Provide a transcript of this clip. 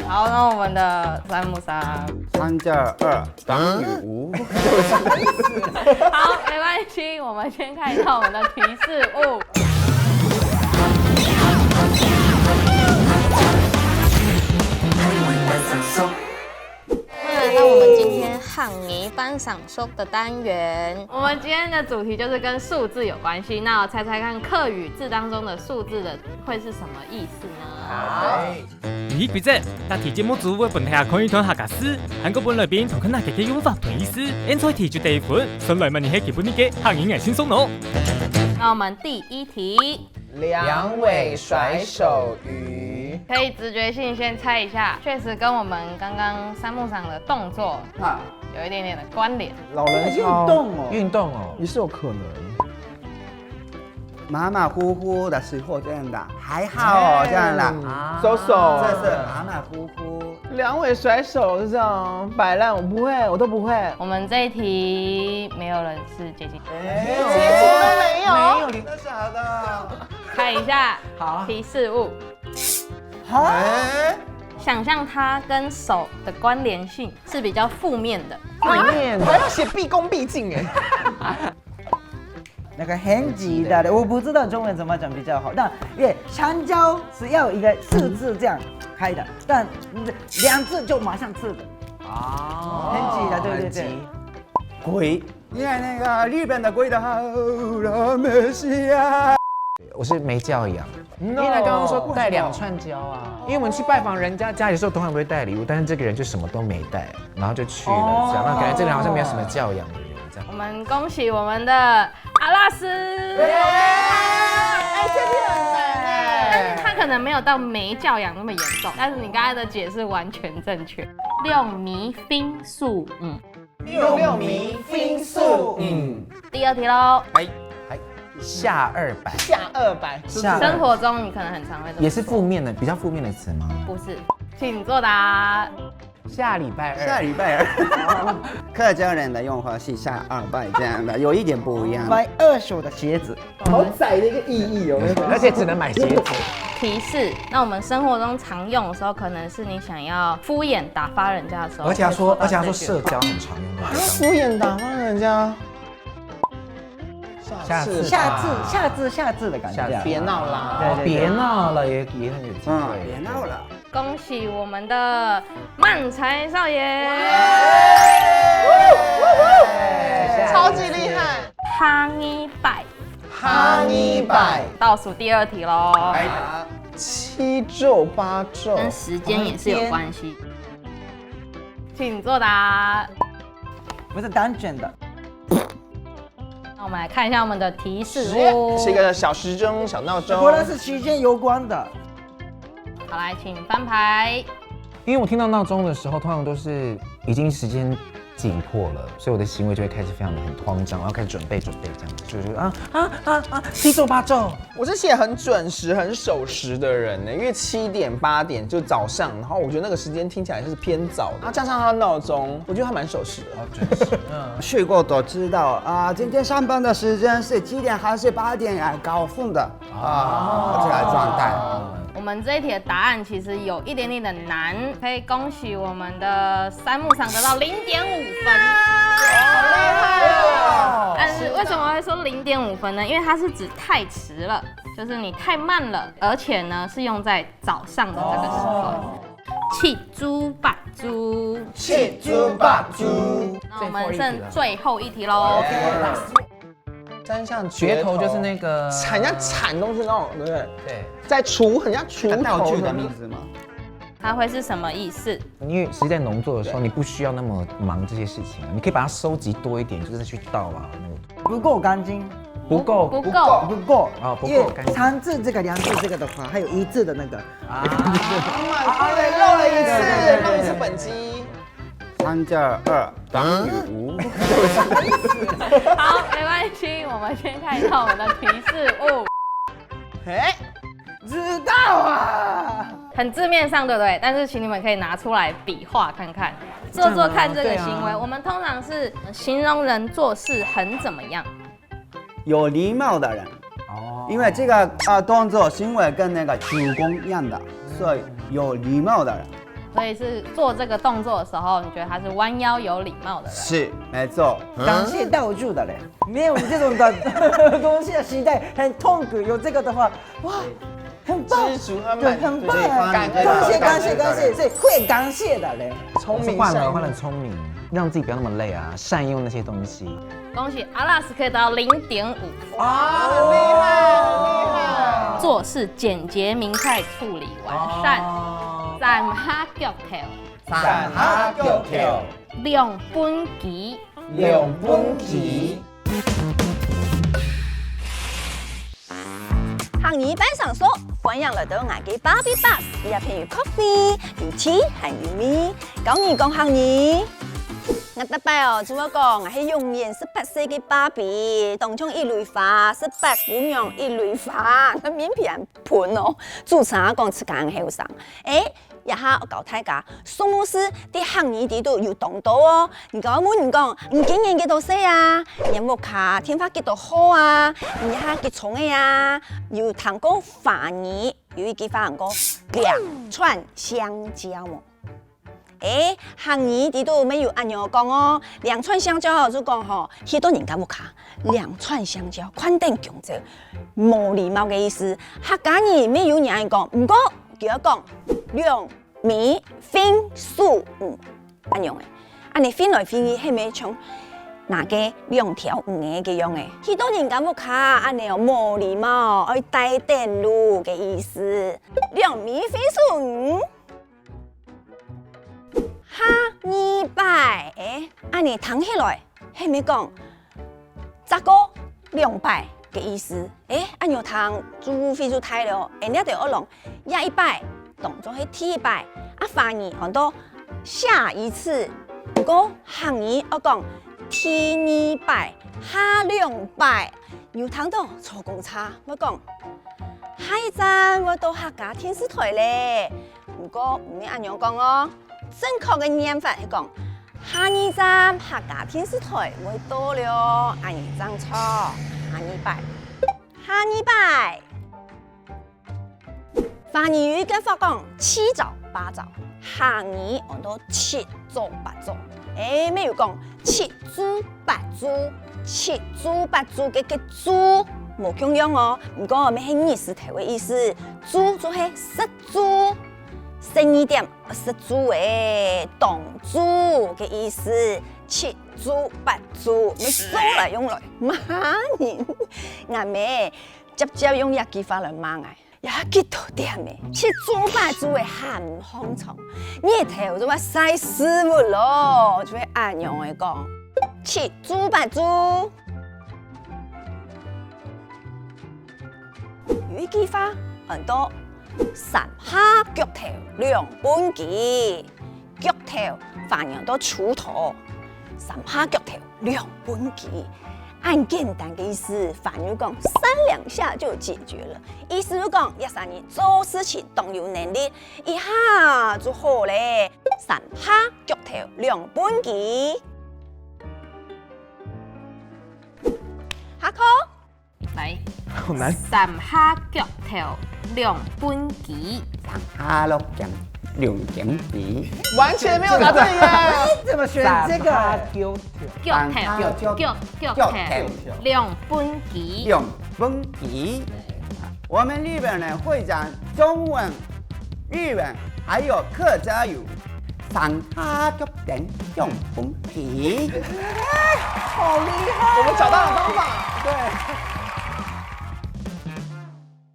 好，那我们的3木3， 3+2等于5。好，没关系，我们先看一下我们的提示物。那我们今天汉语班赏熟的单元，我们今天的主题就是跟数字有关系。那我猜猜看，客语字当中的数字的会是什么意思呢？语义规则，答题节目组会分下口语团下假思，韩国本来宾同看那嘅用法同意思，演出题就第一分，上来问你係基本嘅汉语係輕鬆咯。那我们第一题，两尾甩手鱼，可以直觉性先猜一下，确实跟我们刚刚3木赏的动作有一点点的关联。老人操运动哦，也是有可能。马马虎虎的时候这样的，还好这样的。收手，这是马马虎虎。两尾甩手是这样摆烂，我不会，我都不会。我们这一题没有人是接近，没有，真的假的？看一下提示物，想象它跟手的关联性是比较负面的。里面还要写毕恭毕敬哎。那个很急的，我不知道中文怎么讲比较好。但香蕉是要一个4字这样开的，但2字就马上吃的。很急的，对对对。鬼，因为那个日本的鬼的好了没事啊。我是没教养，因为他刚刚说带2串胶啊，因为我们去拜访人家家里的时候，通常不会带礼物，但是这个人就什么都没带，然后就去了，这样，那感觉这个人好像没有什么教养的人，这样。我们恭喜我们的阿拉斯，但是他可能没有到没教养那么严重，但是你刚才的解释完全正确。6迷分数6迷分数，第二题喽。下200，下200，生活中你可能很常会这么说也是负面的，比较负面的词吗？不是，请作答。下礼拜下礼拜2，客家人的用法是下200这样的，有一点不一样。买2手的鞋子，好窄的一个意义哦，而且只能买鞋子。提示，那我们生活中常用的时候，可能是你想要敷衍打发人家的时候，而且他说社交很常用的，敷衍打发人家。下次下次的感觉。别闹啦，对，别闹了，也很有机会。别闹了。恭喜我们的漫才少爷，超级厉害。哈尼拜，倒数第2题喽。7皱8皱，跟时间也是有关系。请作答。不是单纯的。那我们来看一下我们的提示物，是一个小时钟、小闹钟，果然是时间有关的。好，来，请翻牌。因为我听到闹钟的时候，通常都是已经时间紧迫了，所以我的行为就会开始非常的很慌张，然后开始准备这样子，就是7皱8皱。我是写很准时、很守时的人呢，因为7点8点就早上，然后我觉得那个时间听起来是偏早的，然后加上他的闹钟，我觉得他蛮守时的。准时。去过都知道啊，今天上班的时间是7点还是8点啊？高峰的这个状态。我们这一题的答案其实有一点点的难，可以恭喜我们的3木赏得到0.5分，好厉害哦！但是为什么会说0.5分呢？因为它是指太迟了，就是你太慢了，而且呢是用在早上的这个时候。七猪八猪，那我们剩最后一题喽。三项噱头就是那个铲，人家铲东西那种，对不对？对，在锄，很像锄头道具的名字吗？它会是什么意思？因为实际在农作的时候，你不需要那么忙这些事情啊，你可以把它收集多一点，就是去倒啊那个。不够干净，不够。不够不够干净。 3字这个2字这个的话，还有1字的那个对，漏了一次本机。 3+2等于5。好，没关系，我们先看一下我们的提示物。知道啊，很字面上，对不对？但是请你们可以拿出来比划看看，做做看这个行为。我们通常是形容人做事很怎么样？有礼貌的人。因为这个动作行为跟那个鞠躬一样的，所以有礼貌的人。所以是做这个动作的时候，你觉得他是弯腰有礼貌的人？是，没错。感谢道具的嘞，没有这种的东西的时代很痛苦，有这个的话，哇，很棒，对，很棒，感谢，所以会感谢的嘞，聪明换了聪明，让自己不要那么累啊，善用那些东西。恭喜阿拉斯可以得到0.5分。啊，很厉害！做事简洁明快，处理完善，站下腳條，三下腳條，兩本棋，兩本棋。行業班上所，歡迎來到牙記芭比 bus， 入邊有 coffee、有 tea 還有米，教你講行業。我特別哦，做我講，我係永遠18歲嘅芭比，當中一類花，18姑娘一類花，我面皮很盤哦。做啥講自家後生？一下我教大家，蘇牧師啲行業啲都要懂到哦。你講冇講，你經驗幾多歲啊？有冇卡天花幾多好啊？你一下幾重嘅呀？要談過法語，有一句法講兩串香蕉喎。行業啲都沒有按樣講哦，兩串香蕉就講吼，許多人家冇卡兩串香蕉，寬定強者，冇禮貌嘅意思。客家人沒有人講，唔過叫我講兩米分數按樣嘅，按你分來分去係咪從哪個兩條魚嘅樣嘅？許多人家冇卡按你冇禮貌，愛帶電路嘅意思，兩米分數5。哈200，按你躺起來，係咪講10個200嘅意思？按你躺做非常太了，你一定要弄100，動作係T100，反而很多下一次，如果行業我講T200，哈200，要躺到坐公車，我講下一站我到客家電視台咧，如果唔係按樣講哦。正確嘅念法係講，下一站客家電視台會到了，按你張錯，下200。反而有一個法講7早8早，下你我都7早8早，沒有講7豬8豬，7豬8豬嘅豬冇共用哦，唔過我們係意思題嘅意思，豬就係實豬。深一點是豬懂豬嘅意思，7豬8豬，你數來用來罵人，我咪直接用一句話來罵我，也幾多點嘅，7豬8豬嘅喊香腸，你頭就話曬師傅咯，就會按樣嚟講，7豬8豬，有一句話很多。3下腳頭2本棋，腳頭反而都鋤頭，3下腳頭2本棋，按簡單嘅意思，反而講3兩下就解決了。意思就講，一三年做事情動有能力，一下就好咧。3下腳頭2本棋，下課來，好難。 3下腳頭2本棋，哈六點2點棋，完全沒有答對耶！你怎麼選這個？腳頭2本棋， 2本棋。我們日本人會講中文、日文還有客家語。3下腳點2本棋，好厲害！我們找到了方法。